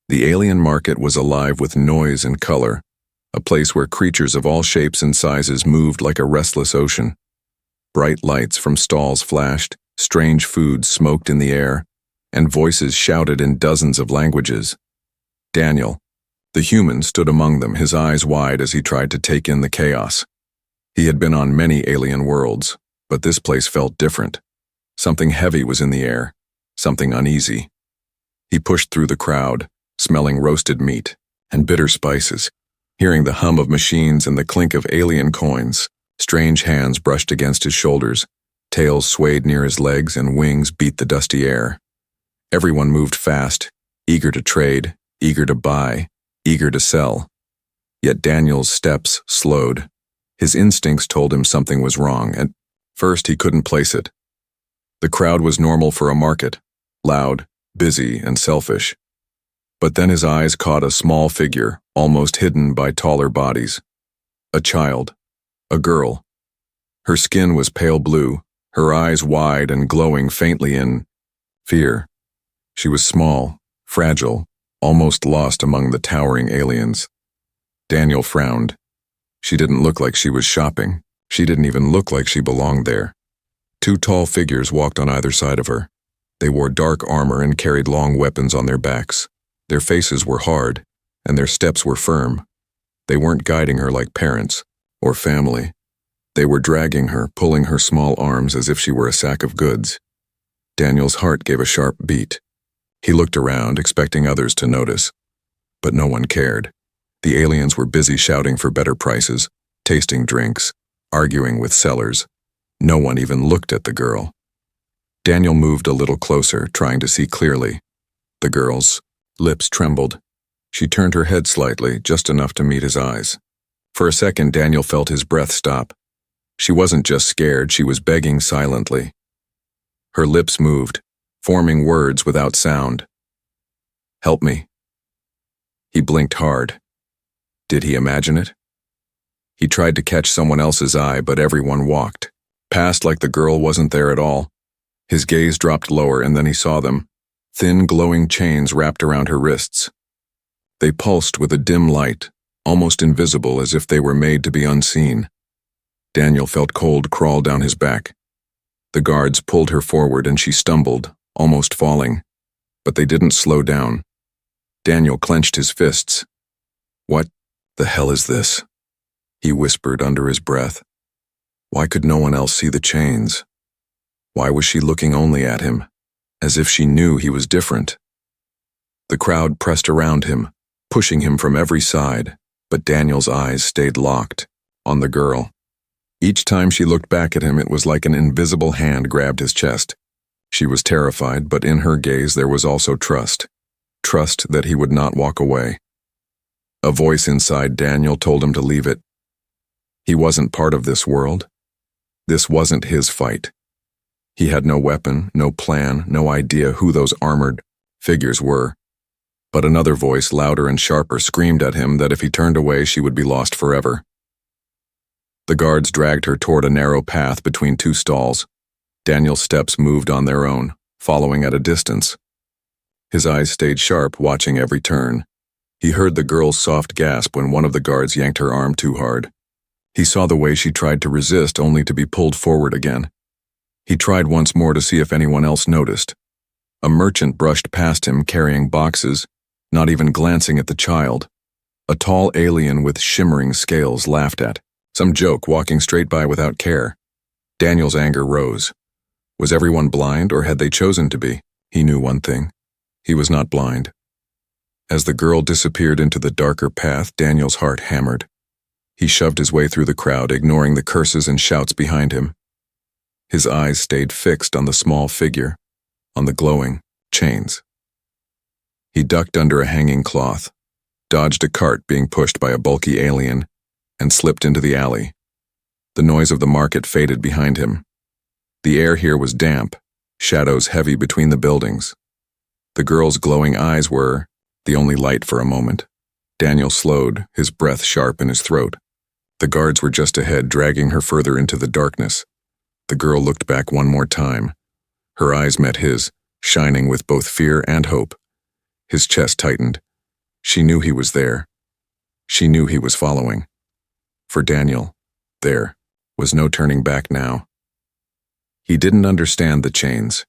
The alien market was alive with noise and color, a place where creatures of all shapes and sizes moved like a restless ocean. Bright lights from stalls flashed, strange foods smoked in the air, and voices shouted in dozens of languages. Daniel, the human, stood among them, his eyes wide as he tried to take in the chaos. He had been on many alien worlds, but this place felt different. Something heavy was in the air, something uneasy. He pushed through the crowd, smelling roasted meat and bitter spices, hearing the hum of machines and the clink of alien coins. Strange hands brushed against his shoulders, tails swayed near his legs, and wings beat the dusty air. Everyone moved fast, eager to trade, eager to buy, eager to sell. Yet Daniel's steps slowed. His instincts told him something was wrong. At first he couldn't place it. The crowd was normal for a market, loud, busy, and selfish. But then his eyes caught a small figure, almost hidden by taller bodies. A child. A girl. Her skin was pale blue, her eyes wide and glowing faintly in fear. She was small, fragile, almost lost among the towering aliens. Daniel frowned. She didn't look like she was shopping. She didn't even look like she belonged there. Two tall figures walked on either side of her. They wore dark armor and carried long weapons on their backs. Their faces were hard, and their steps were firm. They weren't guiding her like parents or family. They were dragging her, pulling her small arms as if she were a sack of goods. Daniel's heart gave a sharp beat. He looked around, expecting others to notice. But no one cared. The aliens were busy shouting for better prices, tasting drinks, arguing with sellers. No one even looked at the girl. Daniel moved a little closer, trying to see clearly. The girl's lips trembled. She turned her head slightly, just enough to meet his eyes. For a second, Daniel felt his breath stop. She wasn't just scared, she was begging silently. Her lips moved, forming words without sound. "Help me." He blinked hard. Did he imagine it? He tried to catch someone else's eye, but everyone walked past like the girl wasn't there at all. His gaze dropped lower, and then he saw them. Thin, glowing chains wrapped around her wrists. They pulsed with a dim light, almost invisible, as if they were made to be unseen. Daniel felt cold crawl down his back. The guards pulled her forward and she stumbled, almost falling. But they didn't slow down. Daniel clenched his fists. "What the hell is this?" he whispered under his breath. Why could no one else see the chains? Why was she looking only at him, as if she knew he was different? The crowd pressed around him, pushing him from every side, but Daniel's eyes stayed locked on the girl. Each time she looked back at him, it was like an invisible hand grabbed his chest. She was terrified, but in her gaze there was also trust. Trust that he would not walk away. A voice inside Daniel told him to leave it. He wasn't part of this world. This wasn't his fight. He had no weapon, no plan, no idea who those armored figures were. But another voice, louder and sharper, screamed at him that if he turned away, she would be lost forever. The guards dragged her toward a narrow path between two stalls. Daniel's steps moved on their own, following at a distance. His eyes stayed sharp, watching every turn. He heard the girl's soft gasp when one of the guards yanked her arm too hard. He saw the way she tried to resist, only to be pulled forward again. He tried once more to see if anyone else noticed. A merchant brushed past him carrying boxes, not even glancing at the child. A tall alien with shimmering scales laughed at. Some joke, walking straight by without care. Daniel's anger rose. Was everyone blind, or had they chosen to be? He knew one thing. He was not blind. As the girl disappeared into the darker path, Daniel's heart hammered. He shoved his way through the crowd, ignoring the curses and shouts behind him. His eyes stayed fixed on the small figure, on the glowing chains. He ducked under a hanging cloth, dodged a cart being pushed by a bulky alien, and slipped into the alley. The noise of the market faded behind him. The air here was damp, shadows heavy between the buildings. The girl's glowing eyes were the only light for a moment. Daniel slowed, his breath sharp in his throat. The guards were just ahead, dragging her further into the darkness. The girl looked back one more time. Her eyes met his, shining with both fear and hope. His chest tightened, She knew he was there. She knew he was following. For Daniel, there was no turning back now. He didn't understand the chains.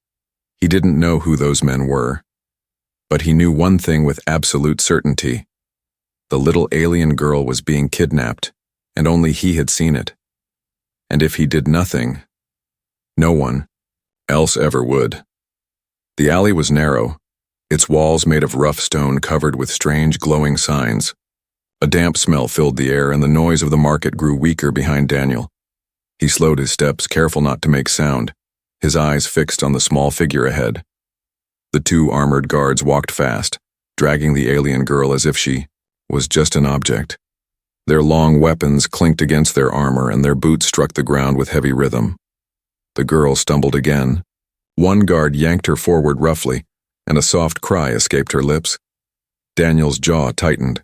He didn't know who those men were. But he knew one thing with absolute certainty. The little alien girl was being kidnapped, and only he had seen it. And if he did nothing, no one else ever would. The alley was narrow, its walls made of rough stone covered with strange glowing signs. A damp smell filled the air, and the noise of the market grew weaker behind Daniel. He slowed his steps, careful not to make sound, his eyes fixed on the small figure ahead. The two armored guards walked fast, dragging the alien girl as if she was just an object. Their long weapons clinked against their armor, and their boots struck the ground with heavy rhythm. The girl stumbled again. One guard yanked her forward roughly, and a soft cry escaped her lips. Daniel's jaw tightened.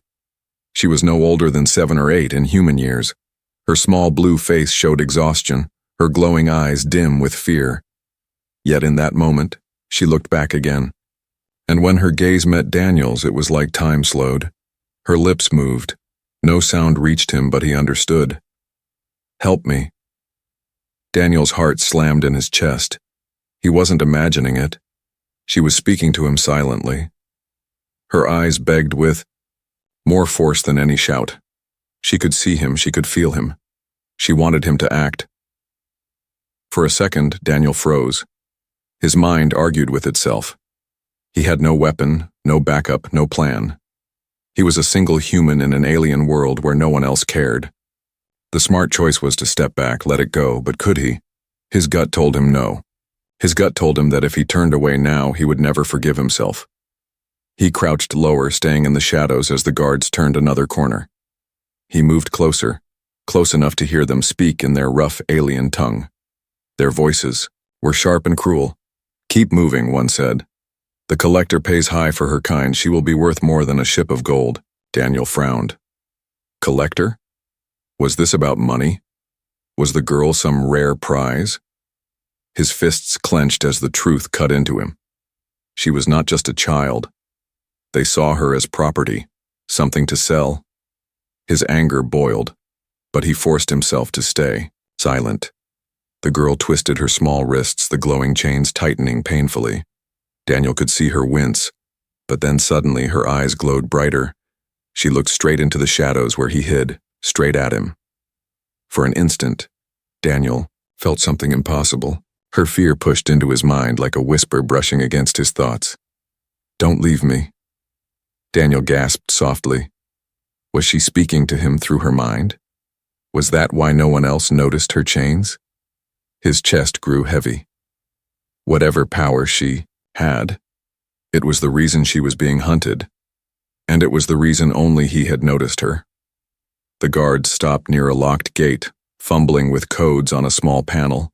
She was no older than 7 or 8 in human years. Her small blue face showed exhaustion, her glowing eyes dim with fear. Yet in that moment, she looked back again. And when her gaze met Daniel's, it was like time slowed. Her lips moved. No sound reached him, but he understood. "Help me." Daniel's heart slammed in his chest. He wasn't imagining it. She was speaking to him silently. Her eyes begged with more force than any shout. She could see him, she could feel him. She wanted him to act. For a second, Daniel froze. His mind argued with itself. He had no weapon, no backup, no plan. He was a single human in an alien world where no one else cared. The smart choice was to step back, let it go, but could he? His gut told him no. His gut told him that if he turned away now, he would never forgive himself. He crouched lower, staying in the shadows as the guards turned another corner. He moved closer, close enough to hear them speak in their rough alien tongue. Their voices were sharp and cruel. "Keep moving," one said. "The collector pays high for her kind. She will be worth more than a ship of gold." Daniel frowned. Collector? Was this about money? Was the girl some rare prize? His fists clenched as the truth cut into him. She was not just a child. They saw her as property, something to sell. His anger boiled, but he forced himself to stay silent. The girl twisted her small wrists, the glowing chains tightening painfully. Daniel could see her wince, but then suddenly her eyes glowed brighter. She looked straight into the shadows where he hid, straight at him. For an instant, Daniel felt something impossible. Her fear pushed into his mind like a whisper brushing against his thoughts. "Don't leave me." Daniel gasped softly. Was she speaking to him through her mind? Was that why no one else noticed her chains? His chest grew heavy. Whatever power she had, it was the reason she was being hunted, and it was the reason only he had noticed her. The guards stopped near a locked gate, fumbling with codes on a small panel.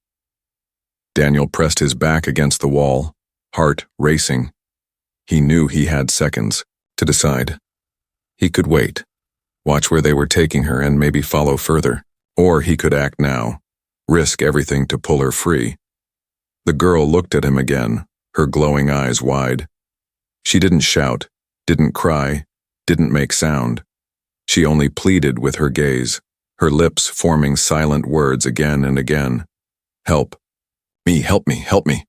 Daniel pressed his back against the wall, heart racing. He knew he had seconds to decide. He could wait, watch where they were taking her and maybe follow further, or he could act now, risk everything to pull her free. The girl looked at him again, her glowing eyes wide. She didn't shout, didn't cry, didn't make sound. She only pleaded with her gaze, her lips forming silent words again and again. "Help. Me, help me, help me."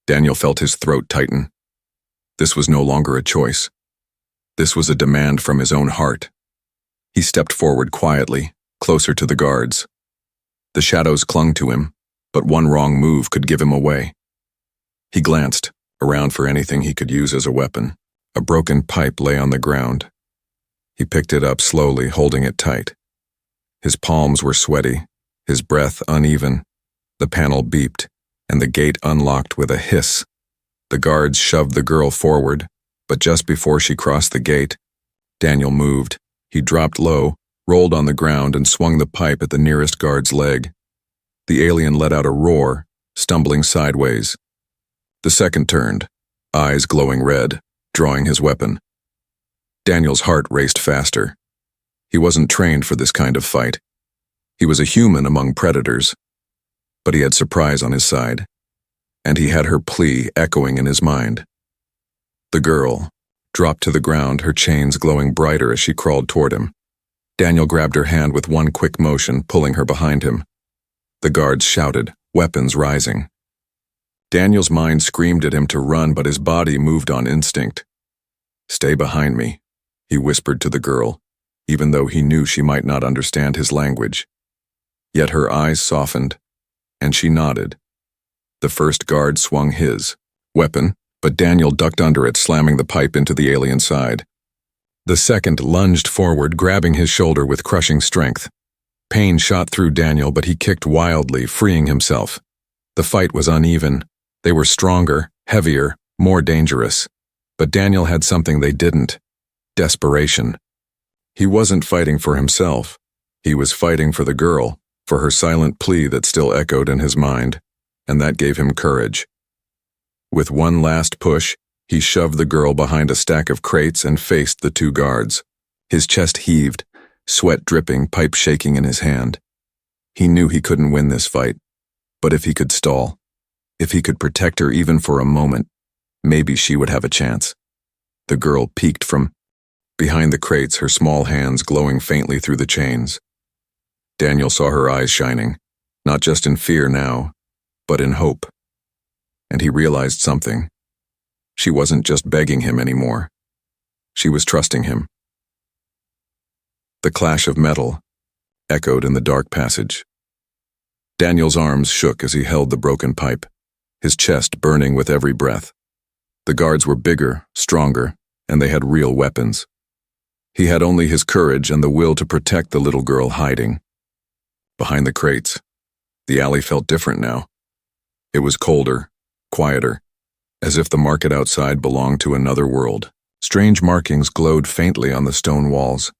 Daniel felt his throat tighten. This was no longer a choice. This was a demand from his own heart. He stepped forward quietly, closer to the guards. The shadows clung to him, but one wrong move could give him away. He glanced around for anything he could use as a weapon. A broken pipe lay on the ground. He picked it up slowly, holding it tight. His palms were sweaty, his breath uneven. The panel beeped, and the gate unlocked with a hiss. The guards shoved the girl forward, but just before she crossed the gate, Daniel moved. He dropped low, rolled on the ground, and swung the pipe at the nearest guard's leg. The alien let out a roar, stumbling sideways. The second turned, eyes glowing red, drawing his weapon. Daniel's heart raced faster. He wasn't trained for this kind of fight. He was a human among predators, but he had surprise on his side, and he had her plea echoing in his mind. The girl, dropped to the ground, her chains glowing brighter as she crawled toward him. Daniel grabbed her hand with one quick motion, pulling her behind him. The guards shouted, weapons rising. Daniel's mind screamed at him to run, but his body moved on instinct. "Stay behind me," he whispered to the girl, even though he knew she might not understand his language. Yet her eyes softened, and she nodded. The first guard swung his weapon, but Daniel ducked under it, slamming the pipe into the alien's side. The second lunged forward, grabbing his shoulder with crushing strength. Pain shot through Daniel, but he kicked wildly, freeing himself. The fight was uneven. They were stronger, heavier, more dangerous. But Daniel had something they didn't: desperation. He wasn't fighting for himself. He was fighting for the girl, for her silent plea that still echoed in his mind, and that gave him courage. With one last push, he shoved the girl behind a stack of crates and faced the two guards. His chest heaved, sweat dripping, pipe shaking in his hand. He knew he couldn't win this fight, but if he could stall, if he could protect her even for a moment, maybe she would have a chance. The girl peeked from behind the crates, her small hands glowing faintly through the chains. Daniel saw her eyes shining, not just in fear now, but in hope. And he realized something. She wasn't just begging him anymore. She was trusting him. The clash of metal echoed in the dark passage. Daniel's arms shook as he held the broken pipe, his chest burning with every breath. The guards were bigger, stronger, and they had real weapons. He had only his courage and the will to protect the little girl hiding. Behind the crates, the alley felt different now. It was colder, quieter, as if the market outside belonged to another world. Strange markings glowed faintly on the stone walls,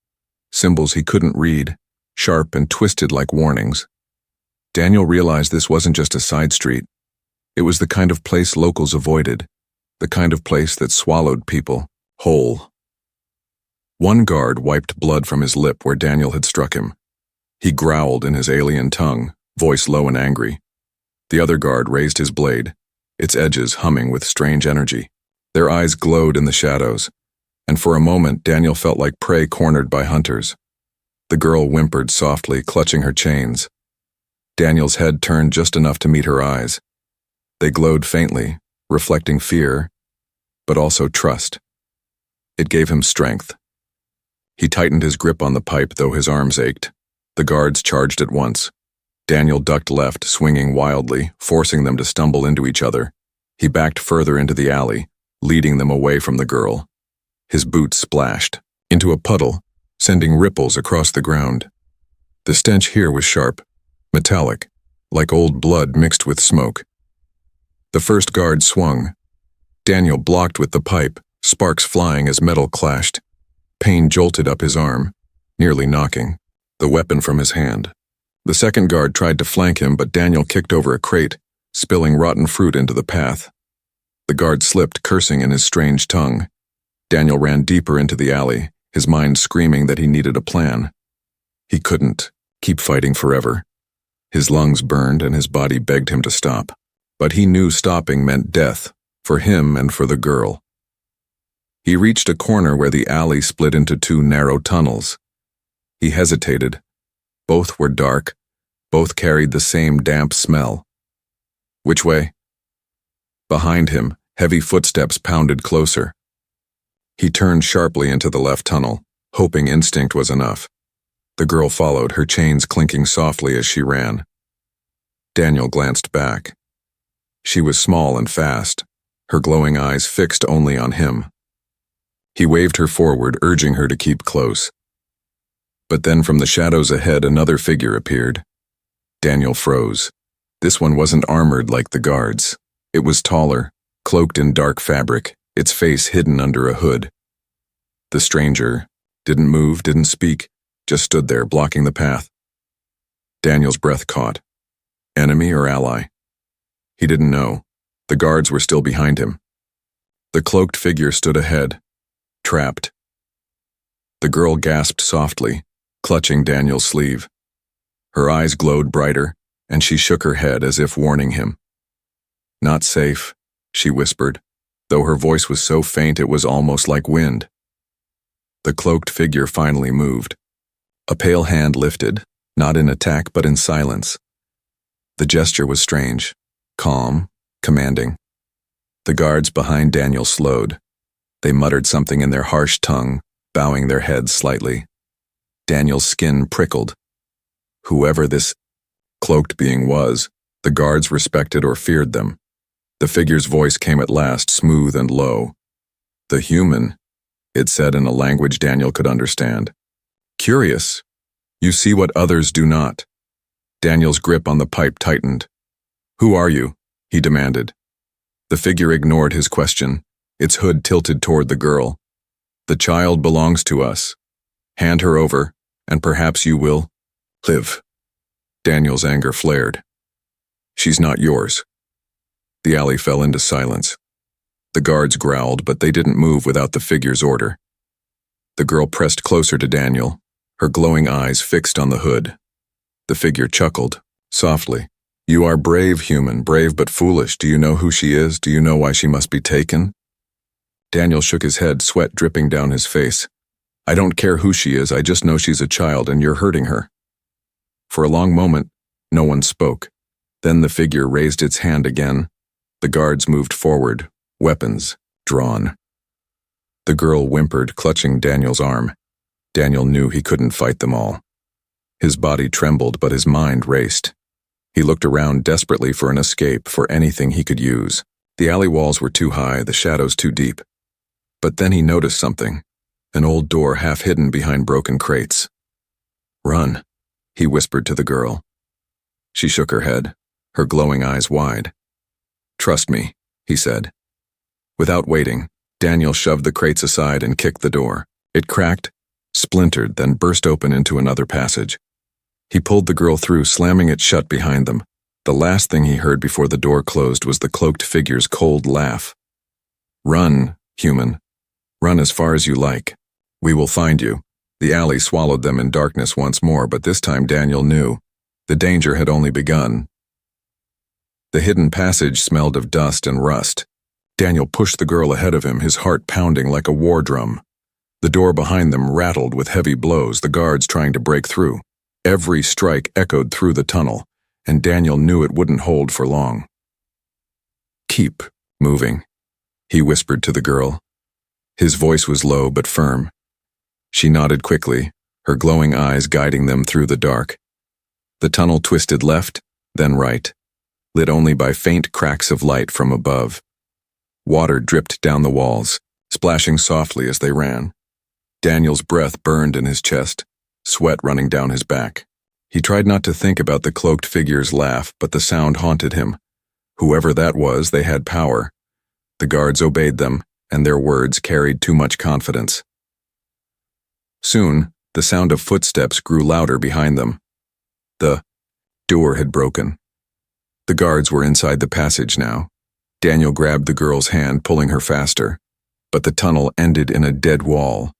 symbols he couldn't read, sharp and twisted like warnings. Daniel realized this wasn't just a side street. It was the kind of place locals avoided, the kind of place that swallowed people whole. One guard wiped blood from his lip where Daniel had struck him. He growled in his alien tongue, voice low and angry. The other guard raised his blade, its edges humming with strange energy. Their eyes glowed in the shadows, and for a moment Daniel felt like prey cornered by hunters. The girl whimpered softly, clutching her chains. Daniel's head turned just enough to meet her eyes. They glowed faintly, reflecting fear, but also trust. It gave him strength. He tightened his grip on the pipe, though his arms ached. The guards charged at once. Daniel ducked left, swinging wildly, forcing them to stumble into each other. He backed further into the alley, leading them away from the girl. His boots splashed into a puddle, sending ripples across the ground. The stench here was sharp, metallic, like old blood mixed with smoke. The first guard swung. Daniel blocked with the pipe, sparks flying as metal clashed. Pain jolted up his arm, nearly knocking the weapon from his hand. The second guard tried to flank him, but Daniel kicked over a crate, spilling rotten fruit into the path. The guard slipped, cursing in his strange tongue. Daniel ran deeper into the alley, his mind screaming that he needed a plan. He couldn't keep fighting forever. His lungs burned and his body begged him to stop. But he knew stopping meant death, for him and for the girl. He reached a corner where the alley split into two narrow tunnels. He hesitated. Both were dark. Both carried the same damp smell. Which way? Behind him, heavy footsteps pounded closer. He turned sharply into the left tunnel, hoping instinct was enough. The girl followed, her chains clinking softly as she ran. Daniel glanced back. She was small and fast, her glowing eyes fixed only on him. He waved her forward, urging her to keep close. But then from the shadows ahead, another figure appeared. Daniel froze. This one wasn't armored like the guards. It was taller, cloaked in dark fabric, its face hidden under a hood. The stranger didn't move, didn't speak, just stood there, blocking the path. Daniel's breath caught. Enemy or ally? He didn't know. The guards were still behind him. The cloaked figure stood ahead, trapped. The girl gasped softly, clutching Daniel's sleeve. Her eyes glowed brighter, and she shook her head as if warning him. "Not safe," she whispered, though her voice was so faint it was almost like wind. The cloaked figure finally moved. A pale hand lifted, not in attack but in silence. The gesture was strange, calm, commanding. The guards behind Daniel slowed. They muttered something in their harsh tongue, bowing their heads slightly. Daniel's skin prickled. Whoever this cloaked being was, the guards respected or feared them. The figure's voice came at last, smooth and low. "The human," it said in a language Daniel could understand. "Curious. You see what others do not." Daniel's grip on the pipe tightened. "Who are you?" he demanded. The figure ignored his question, its hood tilted toward the girl. "The child belongs to us. Hand her over, and perhaps you will live." Daniel's anger flared. "She's not yours." The alley fell into silence. The guards growled, but they didn't move without the figure's order. The girl pressed closer to Daniel, her glowing eyes fixed on the hood. The figure chuckled, softly. "You are brave, human, brave but foolish. Do you know who she is? Do you know why she must be taken?" Daniel shook his head, sweat dripping down his face. "I don't care who she is, I just know she's a child and you're hurting her." For a long moment, no one spoke. Then the figure raised its hand again. The guards moved forward, weapons drawn. The girl whimpered, clutching Daniel's arm. Daniel knew he couldn't fight them all. His body trembled, but his mind raced. He looked around desperately for an escape, for anything he could use. The alley walls were too high, the shadows too deep. But then he noticed something, an old door half hidden behind broken crates. "Run," he whispered to the girl. She shook her head, her glowing eyes wide. "Trust me," he said. Without waiting, Daniel shoved the crates aside and kicked the door. It cracked, splintered, then burst open into another passage. He pulled the girl through, slamming it shut behind them. The last thing he heard before the door closed was the cloaked figure's cold laugh. "Run, human. Run as far as you like. We will find you." The alley swallowed them in darkness once more, but this time Daniel knew. The danger had only begun. The hidden passage smelled of dust and rust. Daniel pushed the girl ahead of him, his heart pounding like a war drum. The door behind them rattled with heavy blows, the guards trying to break through. Every strike echoed through the tunnel, and Daniel knew it wouldn't hold for long. "Keep moving," he whispered to the girl. His voice was low but firm. She nodded quickly, her glowing eyes guiding them through the dark. The tunnel twisted left, then right, lit only by faint cracks of light from above. Water dripped down the walls, splashing softly as they ran. Daniel's breath burned in his chest, sweat running down his back. He tried not to think about the cloaked figure's laugh, but the sound haunted him. Whoever that was, they had power. The guards obeyed them, and their words carried too much confidence. Soon, the sound of footsteps grew louder behind them. The door had broken. The guards were inside the passage now. Daniel grabbed the girl's hand, pulling her faster. But the tunnel ended in a dead wall.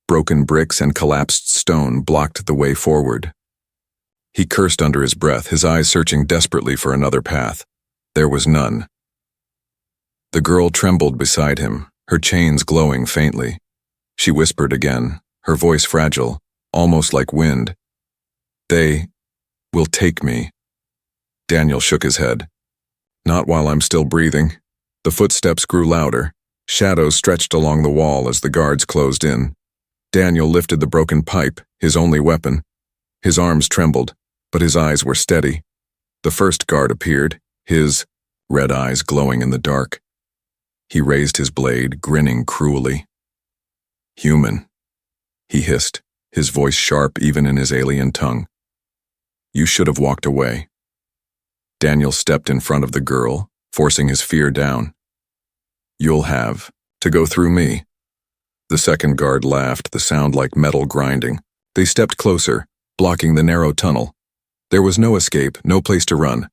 Broken bricks and collapsed stone blocked the way forward. He cursed under his breath, his eyes searching desperately for another path. There was none. The girl trembled beside him, her chains glowing faintly. She whispered again, her voice fragile, almost like wind. "They will take me." Daniel shook his head. "Not while I'm still breathing." The footsteps grew louder. Shadows stretched along the wall as the guards closed in. Daniel lifted the broken pipe, his only weapon. His arms trembled, but his eyes were steady. The first guard appeared, his red eyes glowing in the dark. He raised his blade, grinning cruelly. "Human," he hissed, his voice sharp even in his alien tongue. "You should have walked away." Daniel stepped in front of the girl, forcing his fear down. "You'll have to go through me." The second guard laughed, the sound like metal grinding. They stepped closer, blocking the narrow tunnel. There was no escape, no place to run.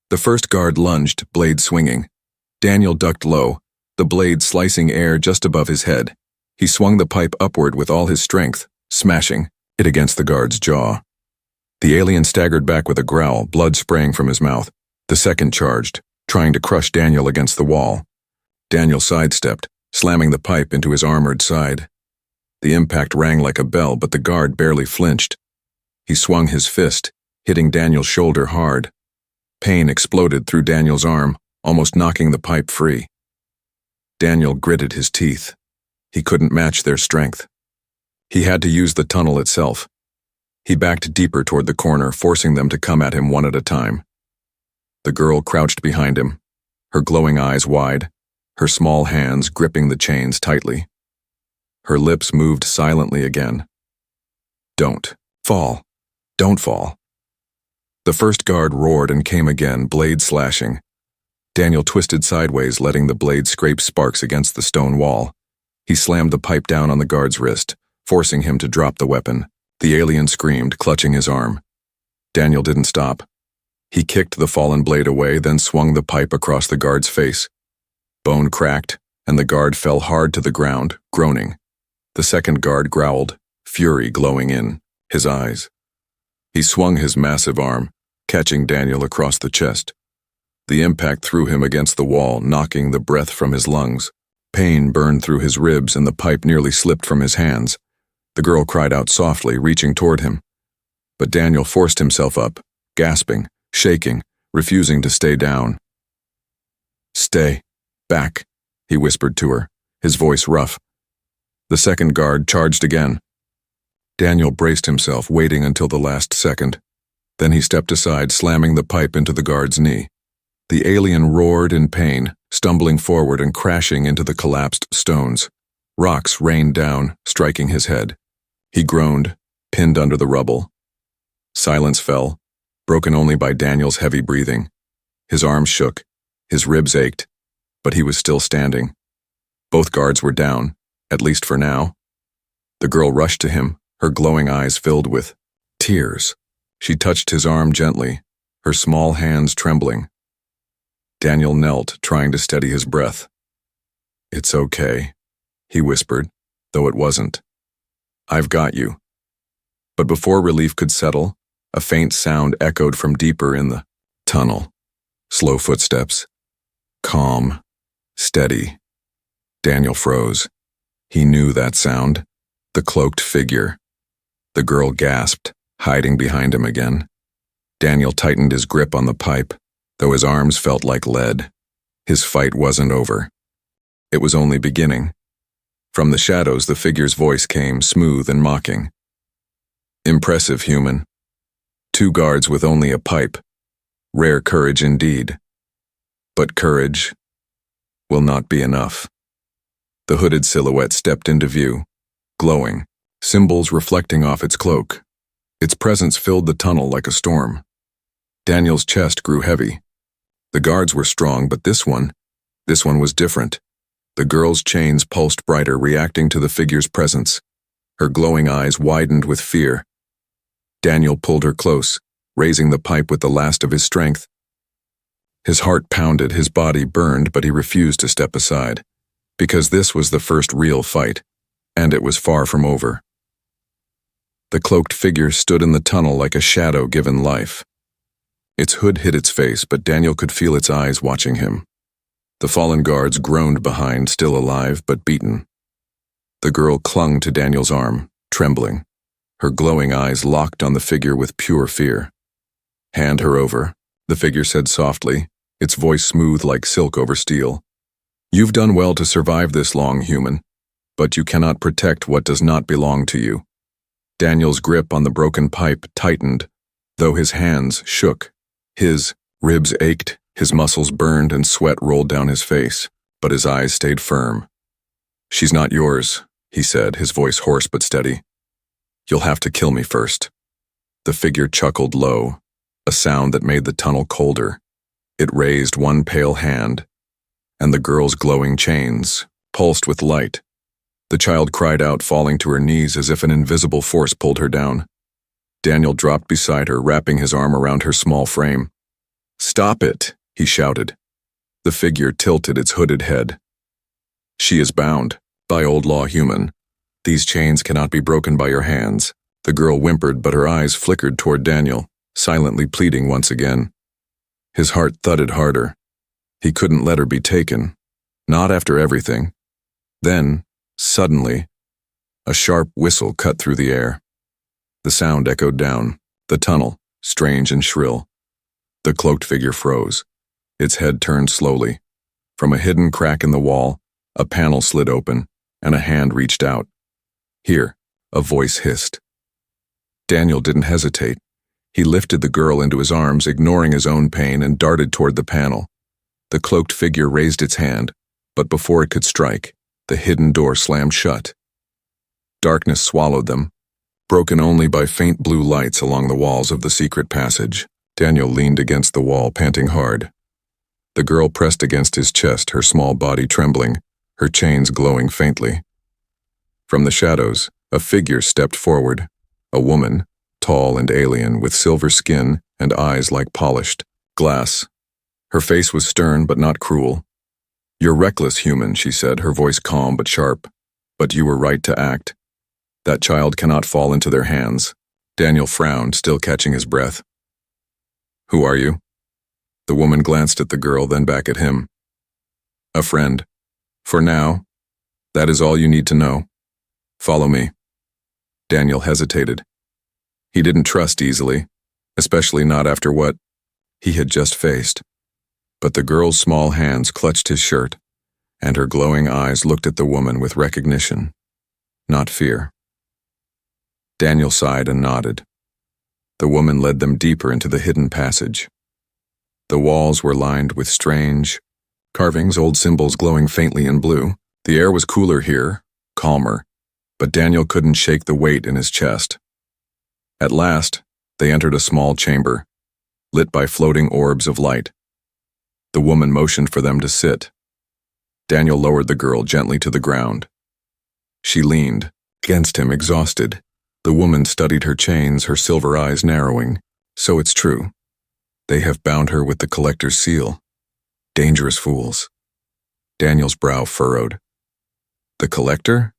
The first guard lunged, blade swinging. Daniel ducked low, the blade slicing air just above his head. He swung the pipe upward with all his strength, smashing it against the guard's jaw. The alien staggered back with a growl, blood spraying from his mouth. The second charged, trying to crush Daniel against the wall. Daniel sidestepped, slamming the pipe into his armored side. The impact rang like a bell, but the guard barely flinched. He swung his fist, hitting Daniel's shoulder hard. Pain exploded through Daniel's arm, almost knocking the pipe free. Daniel gritted his teeth. He couldn't match their strength. He had to use the tunnel itself. He backed deeper toward the corner, forcing them to come at him one at a time. The girl crouched behind him, her glowing eyes wide, her small hands gripping the chains tightly. Her lips moved silently again. Don't fall. Don't fall. The first guard roared and came again, blade slashing. Daniel twisted sideways, letting the blade scrape sparks against the stone wall. He slammed the pipe down on the guard's wrist, forcing him to drop the weapon. The alien screamed, clutching his arm. Daniel didn't stop. He kicked the fallen blade away, then swung the pipe across the guard's face. Bone cracked, and the guard fell hard to the ground, groaning. The second guard growled, fury glowing in his eyes. He swung his massive arm, catching Daniel across the chest. The impact threw him against the wall, knocking the breath from his lungs. Pain burned through his ribs, and the pipe nearly slipped from his hands. The girl cried out softly, reaching toward him. But Daniel forced himself up, gasping, shaking, refusing to stay down. "Stay back," he whispered to her, his voice rough. The second guard charged again. Daniel braced himself, waiting until the last second. Then he stepped aside, slamming the pipe into the guard's knee. The alien roared in pain, stumbling forward and crashing into the collapsed stones. Rocks rained down, striking his head. He groaned, pinned under the rubble. Silence fell, broken only by Daniel's heavy breathing. His arms shook, his ribs ached, but he was still standing. Both guards were down, at least for now. The girl rushed to him, her glowing eyes filled with tears. She touched his arm gently, her small hands trembling. Daniel knelt, trying to steady his breath. "It's okay," he whispered, though it wasn't. "I've got you." But before relief could settle, a faint sound echoed from deeper in the tunnel. Slow footsteps. Calm. Steady. Daniel froze. He knew that sound. The cloaked figure. The girl gasped, hiding behind him again. Daniel tightened his grip on the pipe, though his arms felt like lead. His fight wasn't over. It was only beginning. From the shadows, the figure's voice came, smooth and mocking. "Impressive, human. 2 guards with only a pipe. Rare courage indeed. But courage will not be enough." The hooded silhouette stepped into view, glowing, symbols reflecting off its cloak. Its presence filled the tunnel like a storm. Daniel's chest grew heavy. The guards were strong, but this one was different. The girl's chains pulsed brighter, reacting to the figure's presence. Her glowing eyes widened with fear. Daniel pulled her close, raising the pipe with the last of his strength. His heart pounded, his body burned, but he refused to step aside, because this was the first real fight, and it was far from over. The cloaked figure stood in the tunnel like a shadow given life. Its hood hid its face, but Daniel could feel its eyes watching him. The fallen guards groaned behind, still alive but beaten. The girl clung to Daniel's arm, trembling, her glowing eyes locked on the figure with pure fear. "Hand her over," the figure said softly, its voice smooth like silk over steel. "You've done well to survive this long, human, but you cannot protect what does not belong to you." Daniel's grip on the broken pipe tightened, though his hands shook. His ribs ached, his muscles burned, and sweat rolled down his face, but his eyes stayed firm. "She's not yours," he said, his voice hoarse but steady. "You'll have to kill me first." The figure chuckled low, a sound that made the tunnel colder. It raised one pale hand, and the girl's glowing chains pulsed with light. The child cried out, falling to her knees as if an invisible force pulled her down. Daniel dropped beside her, wrapping his arm around her small frame. "Stop it," he shouted. The figure tilted its hooded head. "She is bound, by old law, human. These chains cannot be broken by your hands." The girl whimpered, but her eyes flickered toward Daniel, silently pleading once again. His heart thudded harder. He couldn't let her be taken. Not after everything. Then, suddenly, a sharp whistle cut through the air. The sound echoed down the tunnel, strange and shrill. The cloaked figure froze. Its head turned slowly. From a hidden crack in the wall, a panel slid open, and a hand reached out. "Here," a voice hissed. Daniel didn't hesitate. He lifted the girl into his arms, ignoring his own pain, and darted toward the panel. The cloaked figure raised its hand, but before it could strike, the hidden door slammed shut. Darkness swallowed them, broken only by faint blue lights along the walls of the secret passage. Daniel leaned against the wall, panting hard. The girl pressed against his chest, her small body trembling, her chains glowing faintly. From the shadows, a figure stepped forward, a woman, tall and alien, with silver skin and eyes like polished glass. Her face was stern but not cruel. "You're reckless, human," she said, her voice calm but sharp. "But you were right to act. That child cannot fall into their hands." Daniel frowned, still catching his breath. "Who are you?" The woman glanced at the girl, then back at him. "A friend. For now, that is all you need to know. Follow me." Daniel hesitated. He didn't trust easily, especially not after what he had just faced. But the girl's small hands clutched his shirt, and her glowing eyes looked at the woman with recognition, not fear. Daniel sighed and nodded. The woman led them deeper into the hidden passage. The walls were lined with strange carvings, old symbols glowing faintly in blue. The air was cooler here, calmer, but Daniel couldn't shake the weight in his chest. At last, they entered a small chamber, lit by floating orbs of light. The woman motioned for them to sit. Daniel lowered the girl gently to the ground. She leaned against him, exhausted. The woman studied her chains, her silver eyes narrowing. "So it's true. They have bound her with the collector's seal. Dangerous fools." Daniel's brow furrowed. "The collector?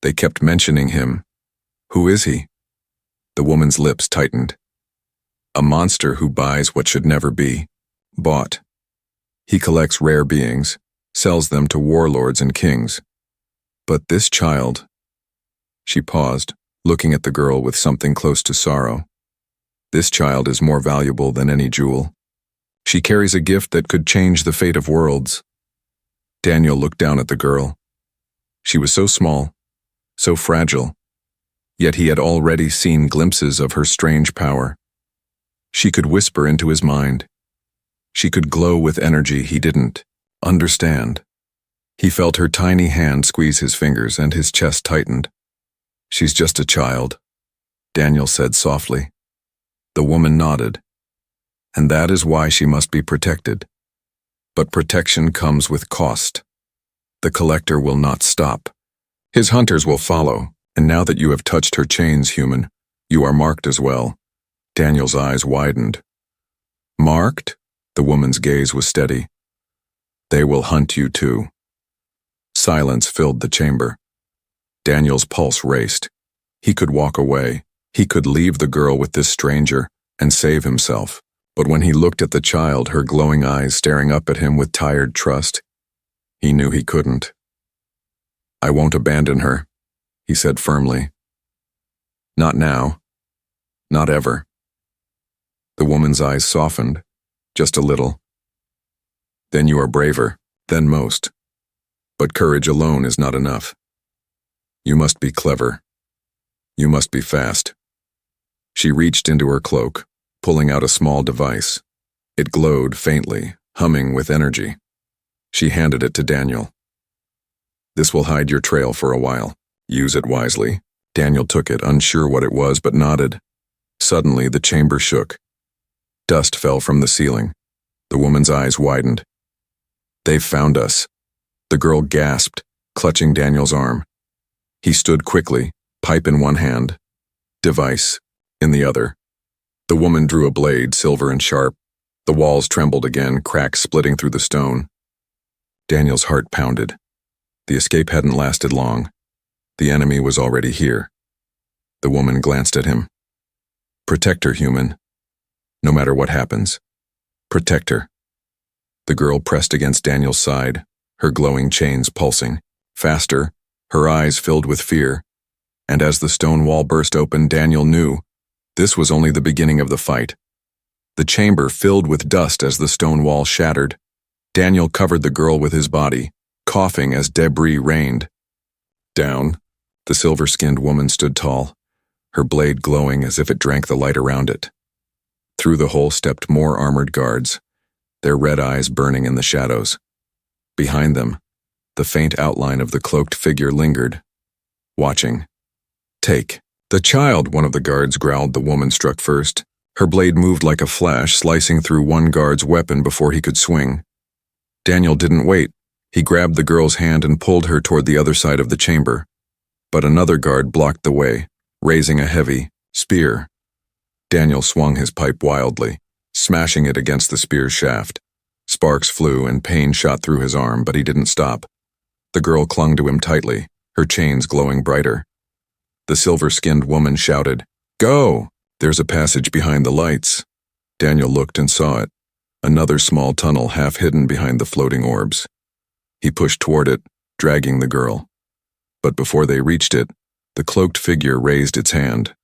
They kept mentioning him. Who is he?" The woman's lips tightened. "A monster who buys what should never be bought. He collects rare beings, sells them to warlords and kings. But this child..." She paused, looking at the girl with something close to sorrow. "This child is more valuable than any jewel. She carries a gift that could change the fate of worlds." Daniel looked down at the girl. She was so small, so fragile, yet he had already seen glimpses of her strange power. She could whisper into his mind. She could glow with energy he didn't understand. He felt her tiny hand squeeze his fingers, and his chest tightened. "She's just a child," Daniel said softly. The woman nodded. "And that is why she must be protected. But protection comes with cost. The collector will not stop. His hunters will follow, and now that you have touched her chains, human, you are marked as well." Daniel's eyes widened. "Marked?" The woman's gaze was steady. "They will hunt you too." Silence filled the chamber. Daniel's pulse raced. He could walk away. He could leave the girl with this stranger and save himself. But when he looked at the child, her glowing eyes staring up at him with tired trust, he knew he couldn't. "I won't abandon her," he said firmly. "Not now. Not ever." The woman's eyes softened, just a little. "Then you are braver than most. But courage alone is not enough. You must be clever. You must be fast." She reached into her cloak, pulling out a small device. It glowed faintly, humming with energy. She handed it to Daniel. "This will hide your trail for a while. Use it wisely." Daniel took it, unsure what it was, but nodded. Suddenly, the chamber shook. Dust fell from the ceiling. The woman's eyes widened. "They've found us." The girl gasped, clutching Daniel's arm. He stood quickly, pipe in one hand, device in the other. The woman drew a blade, silver and sharp. The walls trembled again, cracks splitting through the stone. Daniel's heart pounded. The escape hadn't lasted long. The enemy was already here. The woman glanced at him. "Protect her, human. No matter what happens. Protect her." The girl pressed against Daniel's side, her glowing chains pulsing. Faster, her eyes filled with fear. And as the stone wall burst open, Daniel knew this was only the beginning of the fight. The chamber filled with dust as the stone wall shattered. Daniel covered the girl with his body, coughing as debris rained. Down, the silver-skinned woman stood tall, her blade glowing as if it drank the light around it. Through the hole stepped more armored guards, their red eyes burning in the shadows. Behind them, the faint outline of the cloaked figure lingered, watching. "Take the child," one of the guards growled. The woman struck first. Her blade moved like a flash, slicing through one guard's weapon before he could swing. Daniel didn't wait. He grabbed the girl's hand and pulled her toward the other side of the chamber. But another guard blocked the way, raising a heavy spear. Daniel swung his pipe wildly, smashing it against the spear's shaft. Sparks flew and pain shot through his arm, but he didn't stop. The girl clung to him tightly, her chains glowing brighter. The silver-skinned woman shouted, "Go! There's a passage behind the lights." Daniel looked and saw it, another small tunnel half hidden behind the floating orbs. He pushed toward it, dragging the girl. But before they reached it, the cloaked figure raised its hand.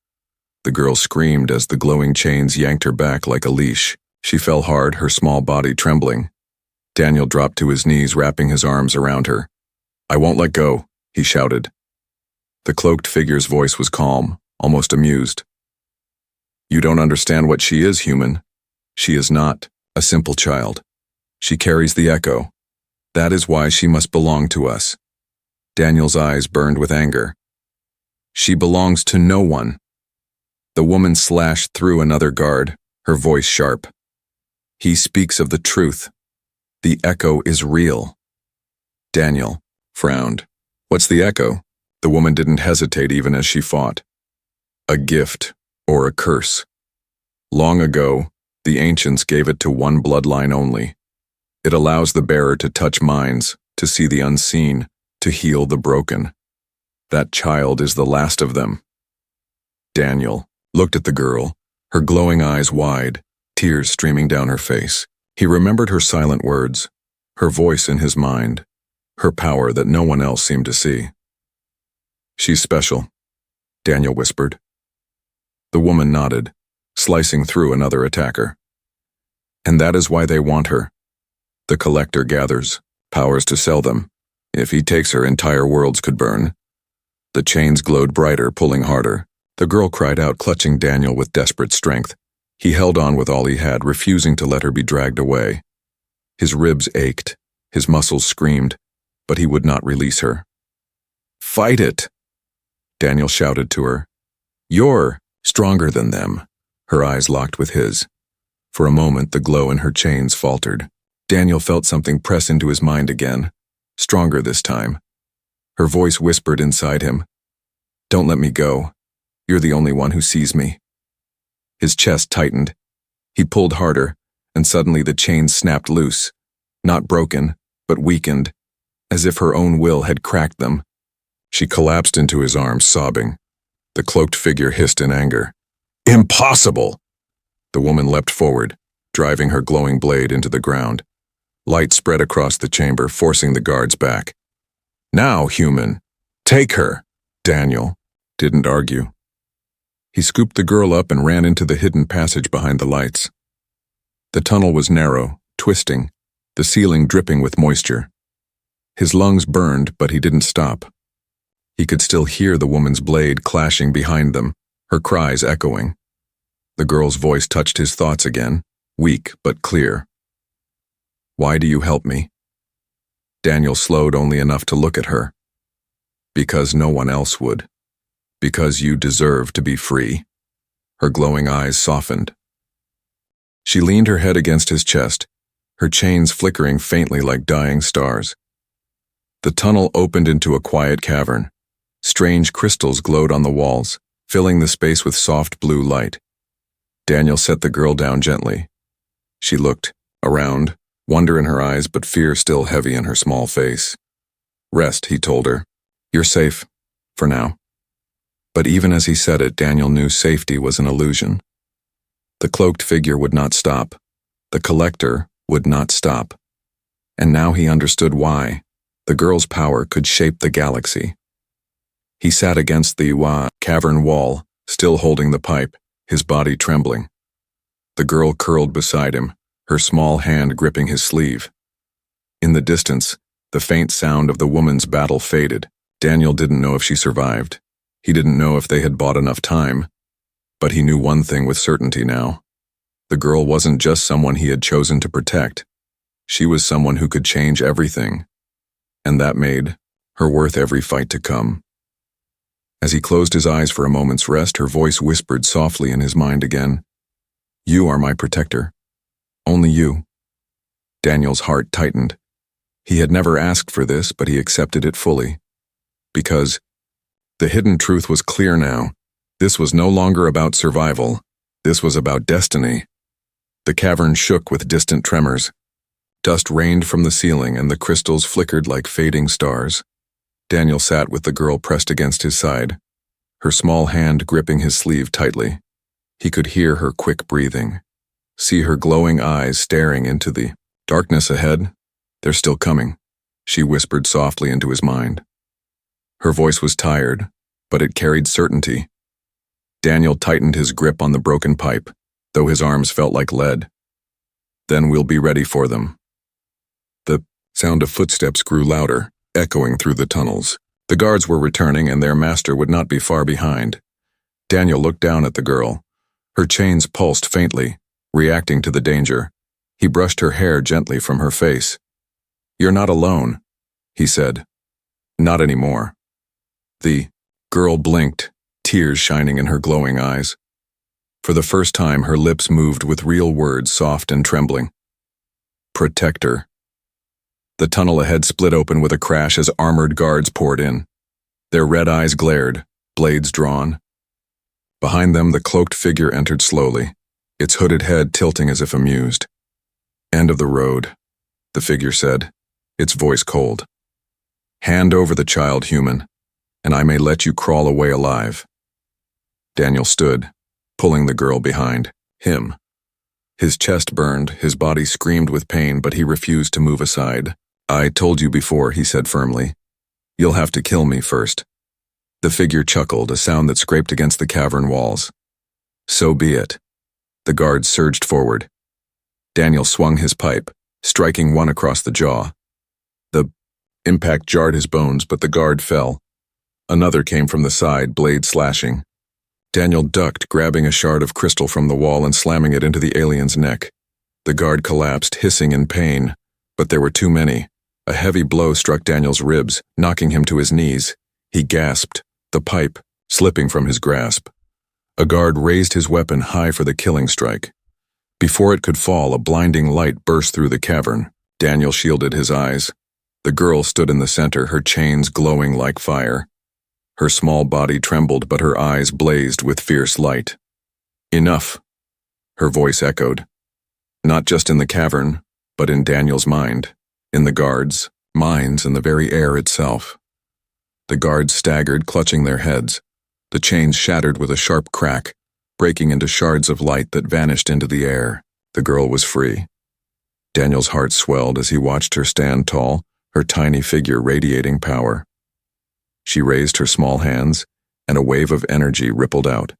The girl screamed as the glowing chains yanked her back like a leash. She fell hard, her small body trembling. Daniel dropped to his knees, wrapping his arms around her. "I won't let go," he shouted. The cloaked figure's voice was calm, almost amused. "You don't understand what she is, human. She is not a simple child. She carries the echo. That is why she must belong to us." Daniel's eyes burned with anger. "She belongs to no one." The woman slashed through another guard, her voice sharp. "He speaks of the truth. The echo is real." Daniel frowned. "What's the echo?" The woman didn't hesitate even as she fought. "A gift or a curse. Long ago, the ancients gave it to one bloodline only. It allows the bearer to touch minds, to see the unseen, to heal the broken. That child is the last of them." Daniel looked at the girl, her glowing eyes wide, tears streaming down her face. He remembered her silent words, her voice in his mind, her power that no one else seemed to see. "She's special," Daniel whispered. The woman nodded, slicing through another attacker. "And that is why they want her. The collector gathers powers to sell them. If he takes her, entire worlds could burn." The chains glowed brighter, pulling harder. The girl cried out, clutching Daniel with desperate strength. He held on with all he had, refusing to let her be dragged away. His ribs ached, his muscles screamed, but he would not release her. "Fight it!" Daniel shouted to her. "You're stronger than them." Her eyes locked with his. For a moment, the glow in her chains faltered. Daniel felt something press into his mind again, stronger this time. Her voice whispered inside him, "Don't let me go. You're the only one who sees me." His chest tightened. He pulled harder, and suddenly the chains snapped loose, not broken, but weakened, as if her own will had cracked them. She collapsed into his arms, sobbing. The cloaked figure hissed in anger. "Impossible!" The woman leapt forward, driving her glowing blade into the ground. Light spread across the chamber, forcing the guards back. "Now, human, take her!" Daniel didn't argue. He scooped the girl up and ran into the hidden passage behind the lights. The tunnel was narrow, twisting, the ceiling dripping with moisture. His lungs burned, but he didn't stop. He could still hear the woman's blade clashing behind them, her cries echoing. The girl's voice touched his thoughts again, weak but clear. "Why do you help me?" Daniel slowed only enough to look at her. "Because no one else would. Because you deserve to be free." Her glowing eyes softened. She leaned her head against his chest, her chains flickering faintly like dying stars. The tunnel opened into a quiet cavern. Strange crystals glowed on the walls, filling the space with soft blue light. Daniel set the girl down gently. She looked around, wonder in her eyes but fear still heavy in her small face. "Rest," he told her. "You're safe, for now." But even as he said it, Daniel knew safety was an illusion. The cloaked figure would not stop. The collector would not stop. And now he understood why. The girl's power could shape the galaxy. He sat against the cavern wall, still holding the pipe, his body trembling. The girl curled beside him, her small hand gripping his sleeve. In the distance, the faint sound of the woman's battle faded. Daniel didn't know if she survived. He didn't know if they had bought enough time. But he knew one thing with certainty now. The girl wasn't just someone he had chosen to protect. She was someone who could change everything. And that made her worth every fight to come. As he closed his eyes for a moment's rest, her voice whispered softly in his mind again. You are my protector. Only you. Daniel's heart tightened. He had never asked for this, but he accepted it fully. Because the hidden truth was clear now. This was no longer about survival. This was about destiny. The cavern shook with distant tremors. Dust rained from the ceiling and the crystals flickered like fading stars. Daniel sat with the girl pressed against his side, her small hand gripping his sleeve tightly. He could hear her quick breathing, see her glowing eyes staring into the darkness ahead. They're still coming, she whispered softly into his mind. Her voice was tired, but it carried certainty. Daniel tightened his grip on the broken pipe, though his arms felt like lead. Then we'll be ready for them. The sound of footsteps grew louder, echoing through the tunnels. The guards were returning and their master would not be far behind. Daniel looked down at the girl. Her chains pulsed faintly, reacting to the danger. He brushed her hair gently from her face. You're not alone, he said. Not anymore. The girl blinked, tears shining in her glowing eyes. For the first time, her lips moved with real words, soft and trembling. Protector. The tunnel ahead split open with a crash as armored guards poured in. Their red eyes glared, blades drawn. Behind them, the cloaked figure entered slowly, its hooded head tilting as if amused. End of the road, the figure said, its voice cold. Hand over the child, human, and I may let you crawl away alive. Daniel stood, pulling the girl behind him. His chest burned, his body screamed with pain, but he refused to move aside. I told you before, he said firmly. You'll have to kill me first. The figure chuckled, a sound that scraped against the cavern walls. So be it. The guards surged forward. Daniel swung his pipe, striking one across the jaw. The impact jarred his bones, but the guard fell. Another came from the side, blade slashing. Daniel ducked, grabbing a shard of crystal from the wall and slamming it into the alien's neck. The guard collapsed, hissing in pain, but there were too many. A heavy blow struck Daniel's ribs, knocking him to his knees. He gasped, the pipe slipping from his grasp. A guard raised his weapon high for the killing strike. Before it could fall, a blinding light burst through the cavern. Daniel shielded his eyes. The girl stood in the center, her chains glowing like fire. Her small body trembled, but her eyes blazed with fierce light. Enough, her voice echoed. Not just in the cavern, but in Daniel's mind, in the guards' minds, and the very air itself. The guards staggered, clutching their heads. The chains shattered with a sharp crack, breaking into shards of light that vanished into the air. The girl was free. Daniel's heart swelled as he watched her stand tall, her tiny figure radiating power. She raised her small hands, and a wave of energy rippled out.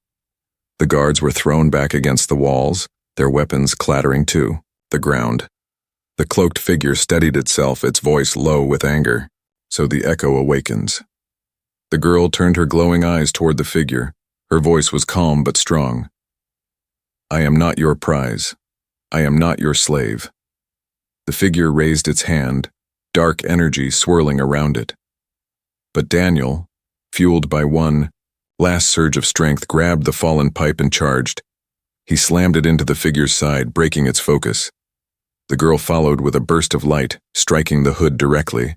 The guards were thrown back against the walls, their weapons clattering to the ground. The cloaked figure steadied itself, its voice low with anger. So the echo awakens. The girl turned her glowing eyes toward the figure. Her voice was calm but strong. I am not your prize. I am not your slave. The figure raised its hand, dark energy swirling around it. But Daniel, fueled by one last surge of strength, grabbed the fallen pipe and charged. He slammed it into the figure's side, breaking its focus. The girl followed with a burst of light, striking the hood directly.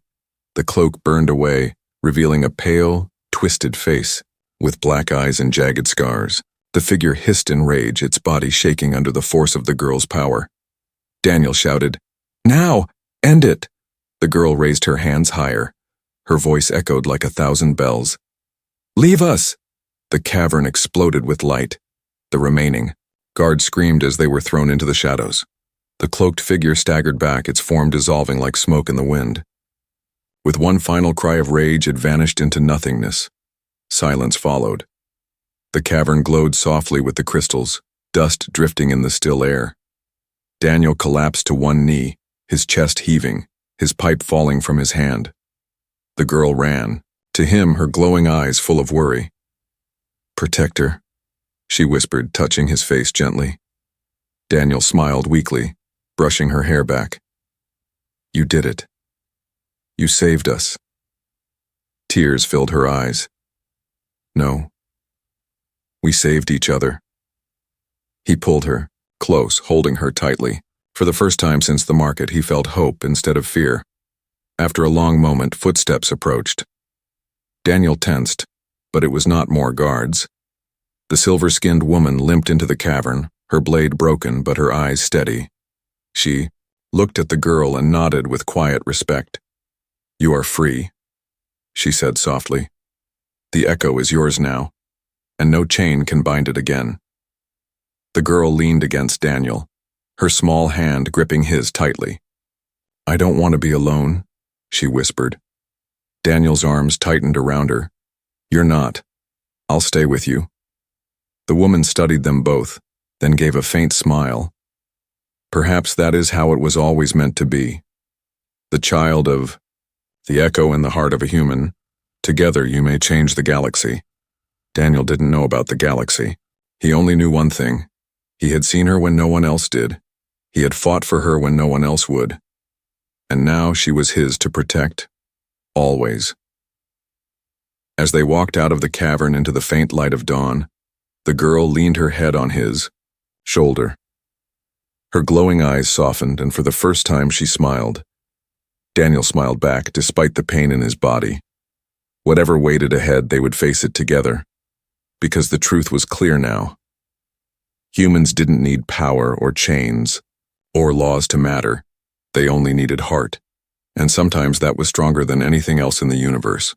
The cloak burned away, revealing a pale, twisted face, with black eyes and jagged scars. The figure hissed in rage, its body shaking under the force of the girl's power. Daniel shouted, Now! End it! The girl raised her hands higher. Her voice echoed like 1,000 bells. Leave us! The cavern exploded with light. The remaining guards screamed as they were thrown into the shadows. The cloaked figure staggered back, its form dissolving like smoke in the wind. With one final cry of rage, it vanished into nothingness. Silence followed. The cavern glowed softly with the crystals, dust drifting in the still air. Daniel collapsed to one knee, his chest heaving, his pipe falling from his hand. The girl ran, to him her glowing eyes full of worry. "Protector," she whispered, touching his face gently. Daniel smiled weakly, brushing her hair back. "You did it. You saved us." Tears filled her eyes. "No. We saved each other." He pulled her, close, holding her tightly. For the first time since the market, he felt hope instead of fear. After a long moment, footsteps approached. Daniel tensed, but it was not more guards. The silver-skinned woman limped into the cavern, her blade broken but her eyes steady. She looked at the girl and nodded with quiet respect. "You are free," she said softly. "The echo is yours now, and no chain can bind it again." The girl leaned against Daniel, her small hand gripping his tightly. "I don't want to be alone," she whispered. Daniel's arms tightened around her. "You're not. I'll stay with you." The woman studied them both, then gave a faint smile. Perhaps that is how it was always meant to be. The child of the echo in the heart of a human. Together you may change the galaxy. Daniel didn't know about the galaxy. He only knew one thing. He had seen her when no one else did. He had fought for her when no one else would. And now she was his to protect. Always. As they walked out of the cavern into the faint light of dawn, the girl leaned her head on his shoulder. Her glowing eyes softened, and for the first time she smiled. Daniel smiled back, despite the pain in his body. Whatever waited ahead, they would face it together. Because the truth was clear now. Humans didn't need power or chains or laws to matter. They only needed heart. And sometimes that was stronger than anything else in the universe.